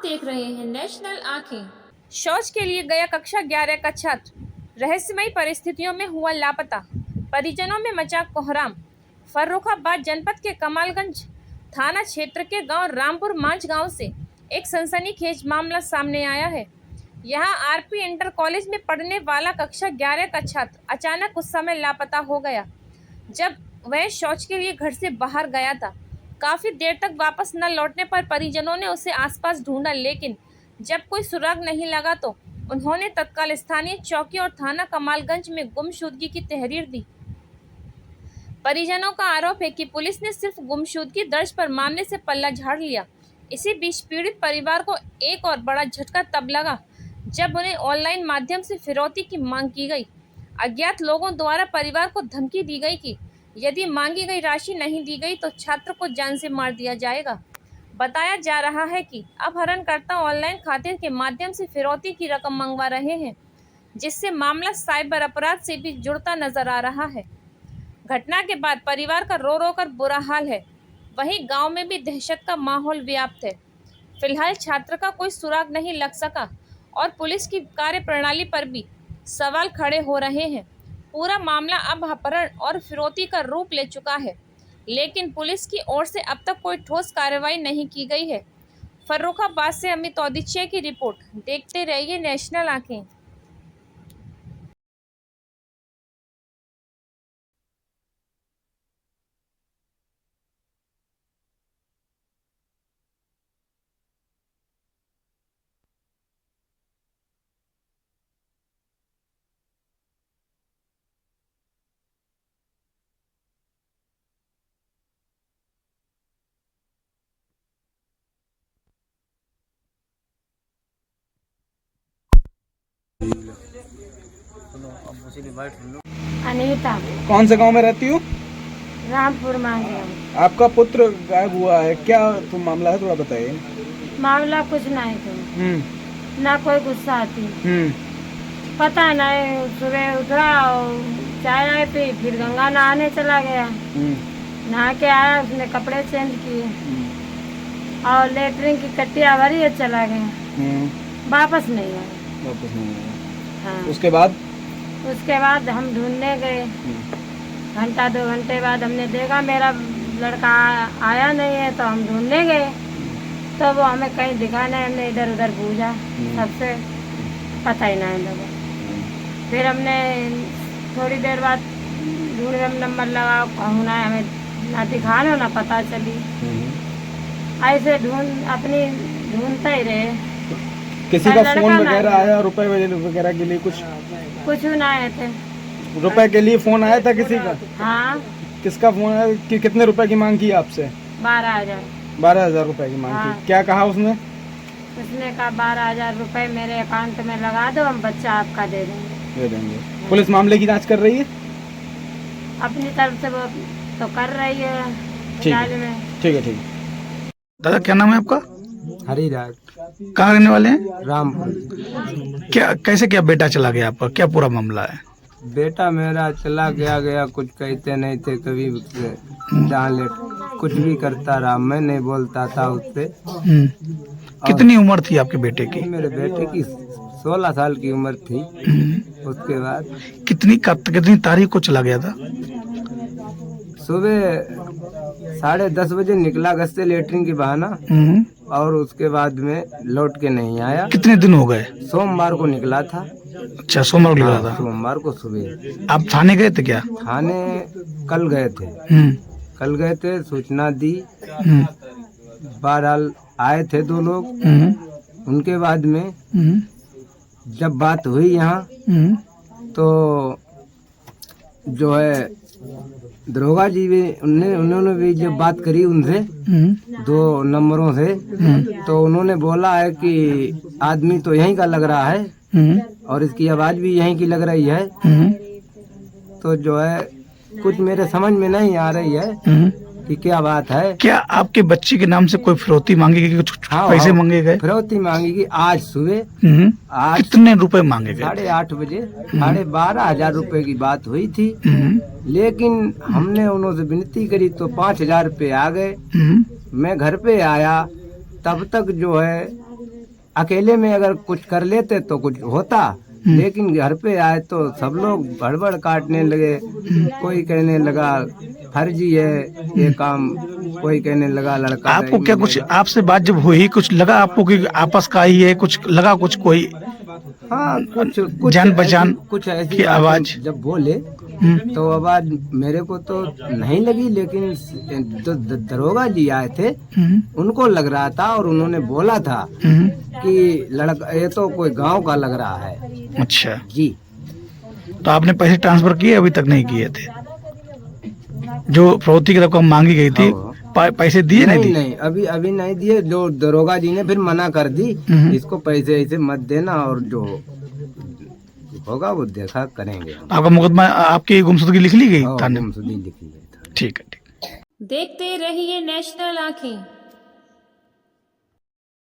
देख रहे हैं नेशनल आंखें। शौच के लिए गया कक्षा 11 का छात्र रहस्यमयी परिस्थितियों में हुआ लापता, परिजनों में मचा कोहराम। फर्रुखाबाद जनपद के कमालगंज थाना क्षेत्र के गांव रामपुर मांझ गांव से एक सनसनीखेज मामला सामने आया है। यहां आरपी इंटर कॉलेज में पढ़ने वाला कक्षा 11 का छात्र अचानक उस समय लापता हो गया जब वह शौच के लिए घर से बाहर गया था। काफी देर तक वापस न लौटने पर परिजनों ने उसे आसपास ढूंढा, लेकिन जब कोई सुराग नहीं लगा तो उन्होंने तत्काल स्थानीय चौकी और थाना कमालगंज में गुमशुदगी की तहरीर दी। परिजनों का आरोप है कि पुलिस ने सिर्फ गुमशुदगी दर्ज पर मामले से पल्ला झाड़ लिया। इसी बीच पीड़ित परिवार को एक और बड़ा झटका तब लगा जब उन्हें ऑनलाइन माध्यम से फिरौती की मांग की गई। अज्ञात लोगों द्वारा परिवार को धमकी दी गई कि यदि मांगी गई राशि नहीं दी गई तो छात्र को जान से मार दिया जाएगा। बताया जा रहा है कि अपहरणकर्ता ऑनलाइन खाते के माध्यम से फिरौती की रकम मंगवा रहे हैं, जिससे मामला साइबर अपराध से भी जुड़ता नजर आ रहा है। घटना के बाद परिवार का रो रो कर बुरा हाल है। वहीं गांव में भी दहशत का माहौल व्याप्त है। फिलहाल छात्र का कोई सुराग नहीं लग सका और पुलिस की कार्यप्रणाली पर भी सवाल खड़े हो रहे हैं। पूरा मामला अब अपहरण और फिरौती का रूप ले चुका है, लेकिन पुलिस की ओर से अब तक कोई ठोस कार्रवाई नहीं की गई है। फर्रुखाबाद से अमित औदिच्य की रिपोर्ट। देखते रहिए नेशनल आंखें। अनीता, कौन से गांव में रहती हो? रामपुर मांगे। आपका पुत्र गायब हुआ है, क्या तो मामला है, थोड़ा बताइए। मामला कुछ नहीं था, ना कोई गुस्सा आती, पता नहीं। सुबह उठा, चाय आए पी, फिर गंगा नहाने चला गया। नहा के आया, उसने कपड़े चेंज किए और लेटरिन की कट्टिया भरी और चला गया। वापस नहीं आया। हाँ। उसके बाद हम ढूंढने गए। घंटा 2 घंटे बाद हमने देखा मेरा लड़का आया नहीं है, तो हम ढूंढने गए तो वो हमें कहीं दिखा नहीं। हमने इधर उधर पूछा, सबसे पता ही नहीं लगा। फिर हमने थोड़ी देर बाद ढूंढने में नंबर लगा, कहूँ हमें ना दिखा ना पता चली। ऐसे ढूंढते ही रहे। किसी का फोन वगैरह आया रुपए वगैरह के लिए? कुछ ना आए थे। रुपए के लिए फोन आया था किसी का? हाँ। किसका फोन आया कि कितने रुपए की मांग की आपसे? 12,000। 12,000 रुपए की मांग हाँ। की। क्या कहा उसने? उसने कहा 12,000 रुपए मेरे अकाउंट में लगा दो, हम बच्चा आपका दे देंगे। पुलिस मामले की जांच कर रही है अपनी तरफ से, वो तो कर रही है। ठीक है। दादा, क्या नाम है आपका? हरिराज। कहाँ रहने वाले हैं? रामपुर। कैसे क्या बेटा चला गया आपका? क्या पूरा मामला है? बेटा मेरा चला गया, कुछ कहते नहीं थे। कभी जहाँ ले कुछ भी करता रहा, मैं नहीं बोलता था उससे। कितनी उम्र थी आपके बेटे की? मेरे बेटे की 16 साल की उम्र थी। उसके बाद कितनी तारीख को चला गया था? सुबह 10:30 बजे निकला घर से लेटरिन की बहाना, और उसके बाद में लौट के नहीं आया। कितने दिन हो गए? सोमवार को निकला था। अच्छा, सोमवार को निकला था। सोमवार को सुबह। आप थाने गए थे क्या? थाने कल गए थे। सूचना दी। बहरहाल आए थे 2 लोग। उनके बाद में जब बात हुई यहाँ, तो जो है दरोगा जी भी उन्होंने भी जब बात करी उनसे 2 नंबरों से, तो उन्होंने बोला है कि आदमी तो यहीं का लग रहा है और इसकी आवाज भी यहीं की लग रही है। तो जो है कुछ मेरे समझ में नहीं आ रही है कि क्या बात है। क्या आपके बच्चे के नाम से कोई फिरौती मांगी गई? कुछ पैसे मांगे गए? फिरौती मांगी गई आज सुबह। आज कितने रुपए मांगे गए? 8:30 बजे 12,500 रुपए की बात हुई थी। लेकिन हमने उन्होंने विनती करी तो 5,000 रुपए आ गए। मैं घर पे आया तब तक जो है अकेले में अगर कुछ कर लेते तो कुछ होता, लेकिन घर पे आए तो सब लोग भड़बड़ काटने लगे। कोई कहने लगा फर्जी है ये काम, कोई कहने लगा लड़का आपको नहीं क्या कुछ मिलेगा। आपसे बात जब हुई कुछ लगा आपको कि आपस का ही है, कुछ लगा कुछ कोई हाँ कुछ जान पहचान कुछ ऐसी की आवाज? जब बोले तो आवाज मेरे को तो नहीं लगी, लेकिन जो दरोगा जी आए थे उनको लग रहा था और उन्होंने बोला था कि लड़का ये तो कोई गांव का लग रहा है। अच्छा, जी तो आपने पैसे ट्रांसफर किए अभी तक नहीं किए थे? जो फिरौती की रकम मांगी गई थी पैसे दिए नहीं दिए? नहीं अभी नहीं दिए। जो दरोगा जी ने फिर मना कर दी, इसको पैसे ऐसे मत देना और जो होगा वो देखा करेंगे। आपका मुकदमा आपकी गुमशुदगी लिख ली गई थाने में? गुमशुदगी लिखी गई था। ठीक है, ठीक। देखते रहिए नेशनल आंखें।